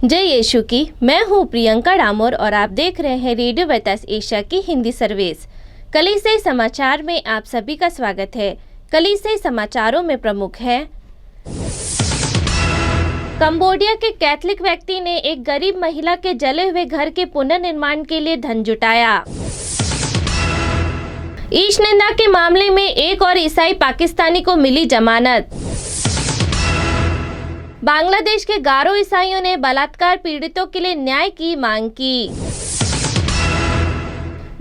जय यीशु की। मैं हूँ प्रियंका डामोर और आप देख रहे हैं रेडियो वेतास एशिया की हिंदी सर्विस। कलीसियाई समाचार में आप सभी का स्वागत है। कलीसियाई समाचारों में प्रमुख है, कंबोडिया के कैथोलिक व्यक्ति ने एक गरीब महिला के जले हुए घर के पुनर्निर्माण के लिए धन जुटाया। ईश निंदा के मामले में एक और ईसाई पाकिस्तानी को मिली जमानत। बांग्लादेश के गारो ईसाइयों ने बलात्कार पीड़ितों के लिए न्याय की मांग की।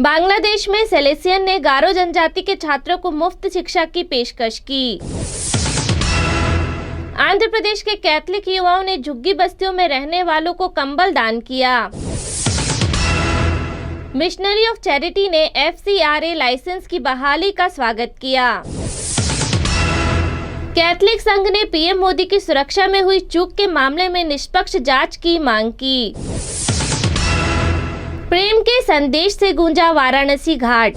बांग्लादेश में सेलेसियन ने गारो जनजाति के छात्रों को मुफ्त शिक्षा की पेशकश की। आंध्र प्रदेश के कैथोलिक युवाओं ने झुग्गी बस्तियों में रहने वालों को कंबल दान किया। मिशनरी ऑफ चैरिटी ने FCRA लाइसेंस की बहाली का स्वागत किया। कैथोलिक संघ ने पीएम मोदी की सुरक्षा में हुई चूक के मामले में निष्पक्ष जांच की मांग की। प्रेम के संदेश से गूंजा वाराणसी घाट।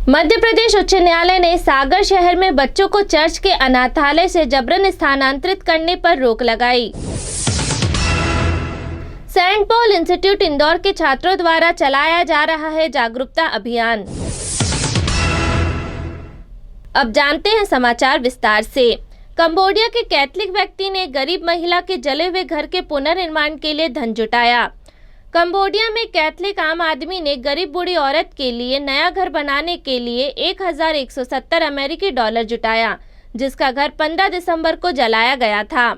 मध्य प्रदेश उच्च न्यायालय ने सागर शहर में बच्चों को चर्च के अनाथालय से जबरन स्थानांतरित करने पर रोक लगाई। सेंट पॉल इंस्टीट्यूट इंदौर के छात्रों द्वारा चलाया जा रहा है जागरूकता अभियान। अब जानते हैं समाचार विस्तार से। कंबोडिया के कैथोलिक व्यक्ति ने गरीब महिला के जले हुए घर के पुनर्निर्माण के लिए धन जुटाया। कंबोडिया में कैथोलिक आम आदमी ने गरीब बूढ़ी औरत के लिए नया घर बनाने के लिए 1170 अमेरिकी डॉलर जुटाया, जिसका घर 15 दिसंबर को जलाया गया था।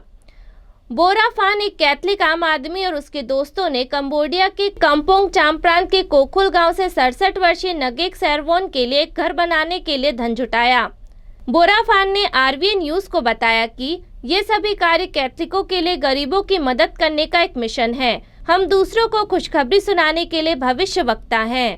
बोरा फान, एक कैथोलिक आम आदमी और उसके दोस्तों ने कंबोडिया के कम्पोंग चाम प्रांत के कोखुल गांव से 67 वर्षीय नगेक सेरवोन के लिए एक घर बनाने के लिए धन जुटाया। बोरा फान ने RVN न्यूज को बताया कि ये सभी कार्य कैथोलिकों के लिए गरीबों की मदद करने का एक मिशन है। हम दूसरों को खुशखबरी सुनाने के लिए भविष्यवक्ता हैं।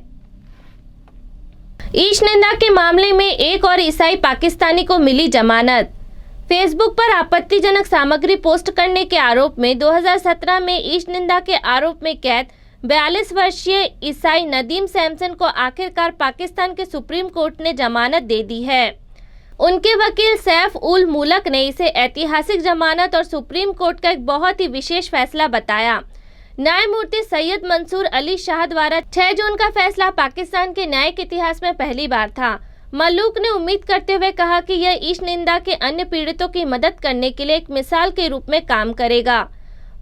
ईश निंदा के मामले में एक और ईसाई पाकिस्तानी को मिली जमानत। फेसबुक पर आपत्तिजनक सामग्री पोस्ट करने के आरोप में 2017 में ईश निंदा के आरोप में कैद 42 वर्षीय ईसाई नदीम सैमसन को आखिरकार पाकिस्तान के सुप्रीम कोर्ट ने जमानत दे दी है। उनके वकील सैफ उल मुलक ने इसे ऐतिहासिक जमानत और सुप्रीम कोर्ट का एक बहुत ही विशेष फैसला बताया। न्यायमूर्ति सैयद मंसूर अली शाह द्वारा 6 जून का फैसला पाकिस्तान के न्यायिक इतिहास में पहली बार था। मलूक ने उम्मीद करते हुए कहा कि यह ईश निंदा के अन्य पीड़ितों की मदद करने के लिए एक मिसाल के रूप में काम करेगा।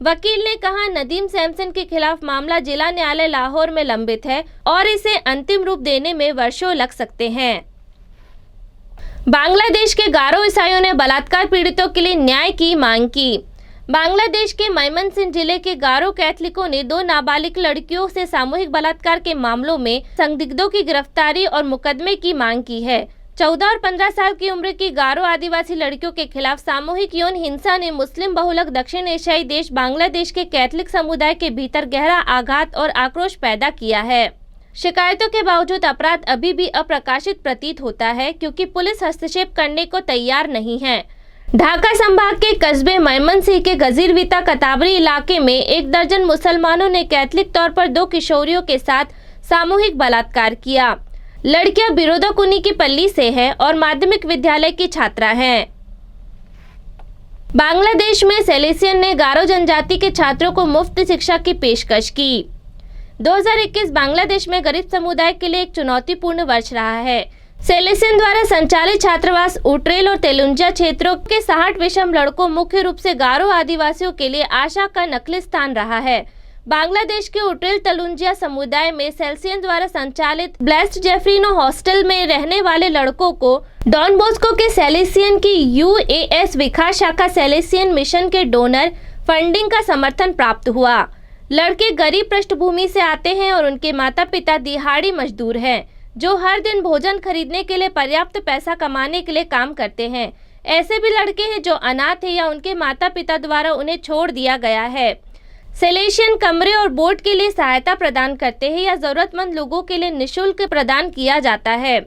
वकील ने कहा, नदीम सैमसन के खिलाफ मामला जिला न्यायालय लाहौर में लंबित है और इसे अंतिम रूप देने में वर्षों लग सकते हैं। बांग्लादेश के गारो ईसाइयों ने बलात्कार पीड़ितों के लिए न्याय की मांग की। बांग्लादेश के मैमनसिंह जिले के गारो कैथोलिकों ने 2 नाबालिग लड़कियों से सामूहिक बलात्कार के मामलों में संदिग्धों की गिरफ्तारी और मुकदमे की मांग की है। 14 और 15 साल की उम्र की गारो आदिवासी लड़कियों के खिलाफ सामूहिक यौन हिंसा ने मुस्लिम बहुलक दक्षिण एशियाई देश बांग्लादेश के कैथोलिक समुदाय के भीतर गहरा आघात और आक्रोश पैदा किया है। शिकायतों के बावजूद अपराध अभी भी अप्रकाशित प्रतीत होता है, क्योंकि पुलिस हस्तक्षेप करने को तैयार नहीं है। ढाका संभाग के कस्बे मैमनसिंह के गजीरविता कताबरी इलाके में 1 दर्जन मुसलमानों ने कैथोलिक तौर पर 2 किशोरियों के साथ सामूहिक बलात्कार किया। लड़कियां बिरोदाकुनी की पल्ली से हैं और माध्यमिक विद्यालय की छात्रा हैं। बांग्लादेश में सेलेसियन ने गारो जनजाति के छात्रों को मुफ्त शिक्षा की पेशकश की। 2021 बांग्लादेश में गरीब समुदाय के लिए एक चुनौतीपूर्ण वर्ष रहा है। सेलेसियन द्वारा संचालित छात्रावास उट्रेल और तेलुंजा क्षेत्रों के 60 विषम लड़कों, मुख्य रूप से गारो आदिवासियों के लिए आशा का नकली स्थान रहा है। बांग्लादेश के उट्रेल तेलुंजिया समुदाय में सेलेसियन द्वारा संचालित ब्लेस्ड जेफरिनो हॉस्टल में रहने वाले लड़कों को डॉन बॉस्को के सेलेसियन की UAS विकास शाखा सेलेसियन मिशन के डोनर फंडिंग का समर्थन प्राप्त हुआ। लड़के गरीब पृष्ठभूमि से आते हैं और उनके माता पिता दिहाड़ी मजदूर हैं, जो हर दिन भोजन खरीदने के लिए पर्याप्त पैसा कमाने के लिए काम करते हैं। ऐसे भी लड़के हैं जो अनाथ हैं या उनके माता पिता द्वारा उन्हें छोड़ दिया गया है। सेलेसियन कमरे और बोर्ड के लिए सहायता प्रदान करते हैं या जरूरतमंद लोगों के लिए निःशुल्क प्रदान किया जाता है।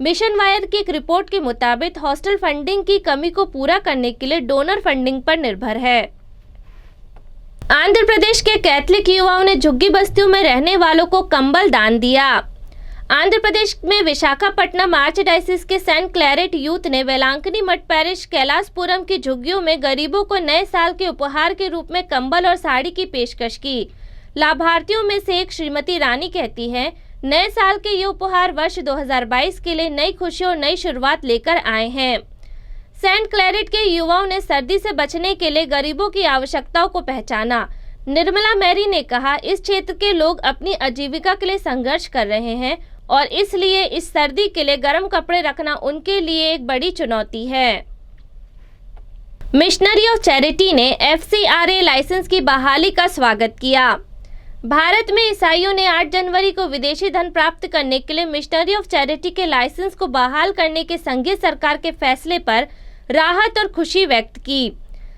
मिशन वायर की एक रिपोर्ट के मुताबिक हॉस्टल फंडिंग की कमी को पूरा करने के लिए डोनर फंडिंग पर निर्भर है। आंध्र प्रदेश के कैथोलिक युवाओं ने झुग्गी बस्तियों में रहने वालों को कंबल दान दिया। आंध्र प्रदेश में विशाखापट्टनम आर्चडायसिस के सेंट क्लैरेट यूथ ने वेलांकनी मठ पैरिश कैलासपुरम की झुग्गियों में गरीबों को नए साल के उपहार के रूप में कंबल और साड़ी की पेशकश की। लाभार्थियों में से एक श्रीमती रानी कहती हैं, नए साल के ये उपहार वर्ष 2022 के लिए नई खुशी और नई शुरुआत लेकर आए हैं। सेंट क्लैरेट के युवाओं ने सर्दी से बचने के लिए गरीबों की आवश्यकताओं को पहचाना। निर्मला मैरी ने कहा, इस क्षेत्र के लोग अपनी आजीविका के लिए संघर्ष कर रहे हैं और इसलिए इस सर्दी के लिए गर्म कपड़े रखना उनके लिए एक बड़ी चुनौती है। मिशनरी ऑफ चैरिटी ने FCRA लाइसेंस की बहाली का स्वागत किया। भारत में ईसाइयों ने 8 जनवरी को विदेशी धन प्राप्त करने के लिए मिशनरी ऑफ चैरिटी के लाइसेंस को बहाल करने के संघीय सरकार के फैसले पर राहत और खुशी व्यक्त की।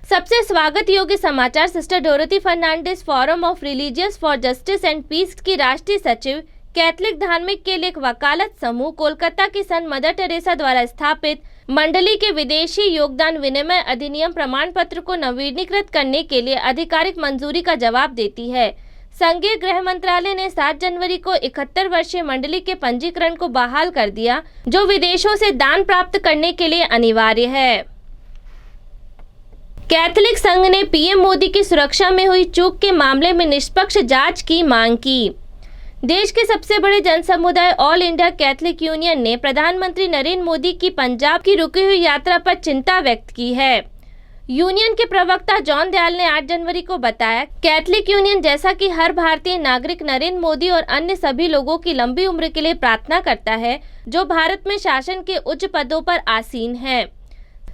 सबसे स्वागत योग्य समाचार sister Dorothy Fernandes forum of religious for justice and peace की राष्ट्रीय सचिव, कैथलिक धार्मिक के लिए एक वकालत समूह, कोलकाता की संत मदर टेरेसा द्वारा स्थापित मंडली के विदेशी योगदान विनिमय अधिनियम प्रमाण पत्र को नवीनीकृत करने के लिए आधिकारिक मंजूरी का जवाब देती है। संघीय गृह मंत्रालय ने 7 जनवरी को 71 वर्षीय मंडली के पंजीकरण को बहाल कर दिया, जो विदेशों से दान प्राप्त करने के लिए अनिवार्य है। कैथलिक संघ ने पीएम मोदी की सुरक्षा में हुई चूक के मामले में निष्पक्ष जांच की मांग की। देश के सबसे बड़े जनसमुदाय ऑल इंडिया कैथलिक यूनियन ने प्रधानमंत्री नरेंद्र मोदी की पंजाब की रुकी हुई यात्रा पर चिंता व्यक्त की है। यूनियन के प्रवक्ता जॉन दयाल ने 8 जनवरी को बताया, कैथलिक यूनियन जैसा कि हर भारतीय नागरिक नरेंद्र मोदी और अन्य सभी लोगों की लंबी उम्र के लिए प्रार्थना करता है, जो भारत में शासन के उच्च पदों पर आसीन हैं।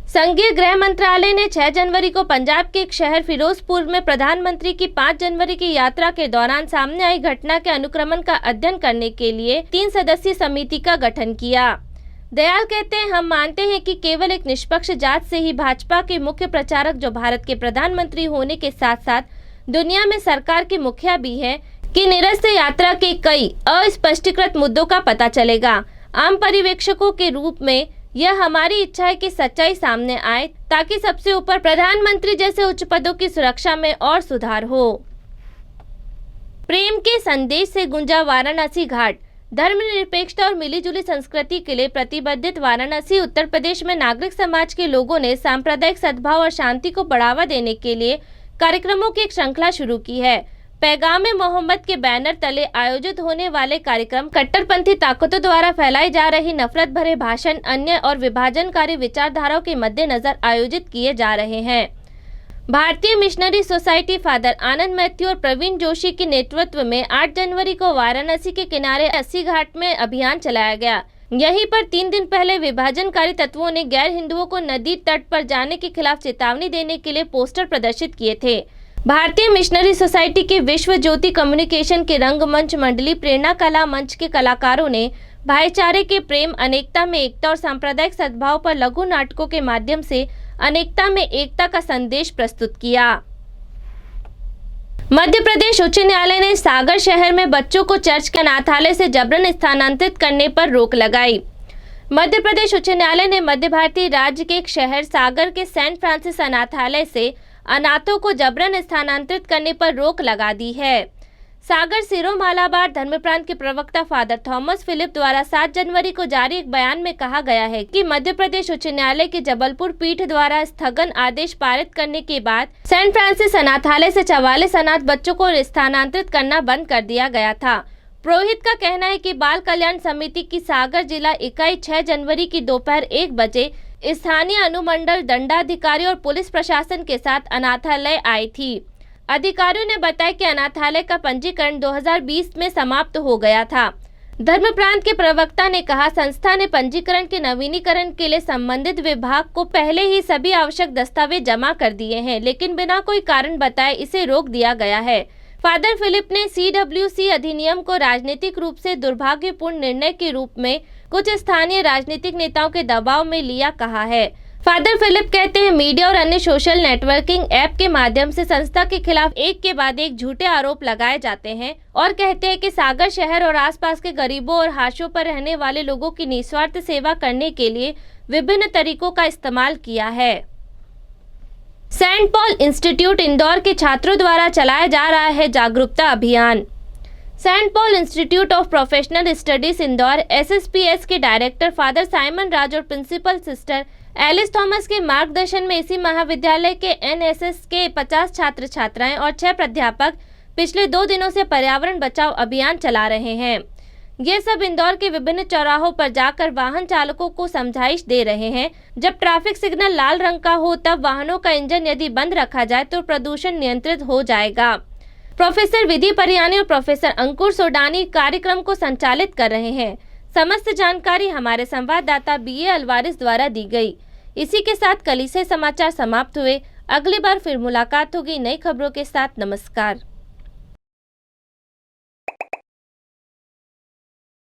संघीय गृह मंत्रालय ने 6 जनवरी को पंजाब के एक शहर फिरोजपुर में प्रधानमंत्री की 5 जनवरी की यात्रा के दौरान सामने आई घटना के अनुक्रमण का अध्ययन करने के लिए 3 सदस्यीय समिति का गठन किया। दयाल कहते हैं, हम मानते हैं कि केवल एक निष्पक्ष जांच से ही भाजपा के मुख्य प्रचारक, जो भारत के प्रधानमंत्री होने के साथ साथ दुनिया में सरकार के मुखिया भी है, कि निरस्त यात्रा के कई अस्पष्टीकृत मुद्दों का पता चलेगा। आम पर्यवेक्षकों के रूप में यह हमारी इच्छा है कि सच्चाई सामने आए, ताकि सबसे ऊपर प्रधानमंत्री जैसे उच्च पदों की सुरक्षा में और सुधार हो। प्रेम के संदेश से गुंजा वाराणसी घाट। धर्मनिरपेक्षता और मिलीजुली संस्कृति के लिए प्रतिबद्ध वाराणसी उत्तर प्रदेश में नागरिक समाज के लोगों ने सांप्रदायिक सद्भाव और शांति को बढ़ावा देने के लिए कार्यक्रमों की एक श्रृंखला शुरू की है। पैगामे मोहम्मद के बैनर तले आयोजित होने वाले कार्यक्रम कट्टरपंथी ताकतों द्वारा फैलाई जा रही नफरत भरे भाषण, अन्य और विभाजनकारी विचारधाराओं के मद्देनजर आयोजित किए जा रहे हैं। भारतीय मिशनरी सोसाइटी फादर आनंद मैथ्यू और प्रवीण जोशी के नेतृत्व में 8 जनवरी को वाराणसी के किनारे 80 घाट में अभियान चलाया गया। यहीं पर 3 दिन पहले विभाजनकारी तत्वों ने गैर हिंदुओं को नदी तट पर जाने के खिलाफ चेतावनी देने के लिए पोस्टर प्रदर्शित किए थे। भारतीय मिशनरी सोसाइटी के विश्व ज्योति कम्युनिकेशन के रंगमंच मंडली, प्रेरणा कला मंच के कलाकारों ने भाईचारे के प्रेम, अनेकता में एकता और सांप्रदायिक सद्भाव पर लघु नाटकों के माध्यम से अनेकता में एकता का संदेश प्रस्तुत किया। मध्य प्रदेश उच्च न्यायालय ने सागर शहर में बच्चों को चर्च के अनाथालय से जबरन स्थानांतरित करने पर रोक लगाई। मध्य प्रदेश उच्च न्यायालय ने मध्य भारतीय राज्य के एक शहर सागर के सेंट फ्रांसिस अनाथालय से अनाथों को जबरन स्थानांतरित करने पर रोक लगा दी है। सागर सिरो मालाबार धर्म प्रांत के प्रवक्ता फादर थॉमस फिलिप द्वारा 7 जनवरी को जारी एक बयान में कहा गया है कि मध्य प्रदेश उच्च न्यायालय की जबलपुर पीठ द्वारा स्थगन आदेश पारित करने के बाद सेंट फ्रांसिस अनाथालय से 44 अनाथ बच्चों को स्थानांतरित करना बंद कर दिया गया था। पुरोहित का कहना है कि बाल कल्याण समिति की सागर जिला इकाई 6 जनवरी की दोपहर 1 बजे स्थानीय अनुमंडल दंडाधिकारी और पुलिस प्रशासन के साथ अनाथालय आई थी। अधिकारियों ने बताया कि अनाथालय का पंजीकरण 2020 में समाप्त हो गया था। धर्म प्रांत के प्रवक्ता ने कहा, संस्था ने पंजीकरण के नवीनीकरण के लिए संबंधित विभाग को पहले ही सभी आवश्यक दस्तावेज जमा कर दिए हैं, लेकिन बिना कोई कारण बताए इसे रोक दिया गया है। फादर फिलिप ने CWC अधिनियम को राजनीतिक रूप से दुर्भाग्यपूर्ण निर्णय के रूप में कुछ स्थानीय राजनीतिक नेताओं के दबाव में लिया कहा है। फादर फिलिप कहते हैं, मीडिया और अन्य सोशल नेटवर्किंग ऐप के माध्यम से संस्था के खिलाफ एक के बाद एक झूठे आरोप लगाए जाते हैं और कहते हैं कि सागर शहर और आसपास के गरीबों और हाशियों पर रहने वाले लोगों की निस्वार्थ सेवा करने के लिए विभिन्न तरीकों का इस्तेमाल किया है। सेंट पॉल इंस्टीट्यूट इंदौर के छात्रों द्वारा चलाया जा रहा है जागरूकता अभियान। Saint Paul Institute of Professional Studies Indore SSPS के डायरेक्टर फादर साइमन राज और प्रिंसिपल सिस्टर एलिस थॉमस के मार्गदर्शन में इसी महाविद्यालय के NSS के 50 छात्र छात्राएं और 6 प्राध्यापक पिछले 2 दिनों से पर्यावरण बचाओ अभियान चला रहे हैं। ये सब इंदौर के विभिन्न चौराहों पर जाकर वाहन चालकों को समझाइश दे रहे हैं। जब ट्रैफिक सिग्नल लाल रंग का हो तब वाहनों का इंजन यदि बंद रखा जाए तो प्रदूषण नियंत्रित हो जाएगा। प्रोफेसर विधि परियानी और प्रोफेसर अंकुर सोडानी कार्यक्रम को संचालित कर रहे हैं। समस्त जानकारी हमारे संवाददाता BA अलवारिस द्वारा दी गई। इसी के साथ कल से समाचार समाप्त हुए। अगली बार फिर मुलाकात होगी नई खबरों के साथ। नमस्कार।